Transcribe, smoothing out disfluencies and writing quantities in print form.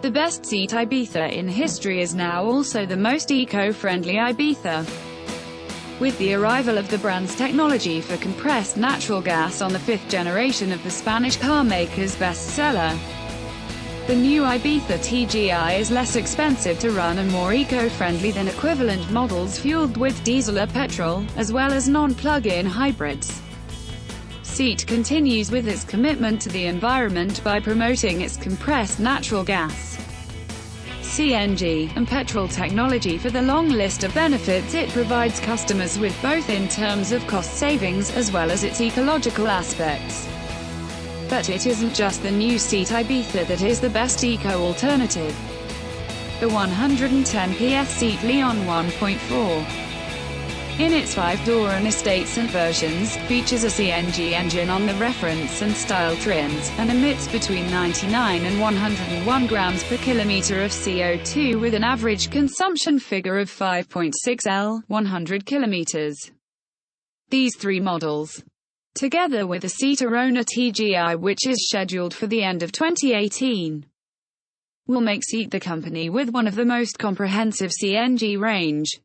The best SEAT Ibiza in history is now also the most eco-friendly Ibiza. With the arrival of the brand's technology for compressed natural gas on the fifth generation of the Spanish carmaker's bestseller, the new Ibiza TGI is less expensive to run and more eco-friendly than equivalent models fueled with diesel or petrol, as well as non-plug-in hybrids. SEAT continues with its commitment to the environment by promoting its compressed natural gas, CNG, and petrol technology for the long list of benefits it provides customers with, both in terms of cost savings as well as its ecological aspects. But it isn't just the new SEAT Ibiza that is the best eco-alternative. The 110 PS SEAT Leon 1.4, in its 5-door and estates and versions, features a CNG engine on the reference and style trims, and emits between 99 and 101 grams per kilometer of CO2 with an average consumption figure of 5.6 L, 100 kilometers. These three models, together with the SEAT Arona TGI, which is scheduled for the end of 2018, will make SEAT the company with one of the most comprehensive CNG range.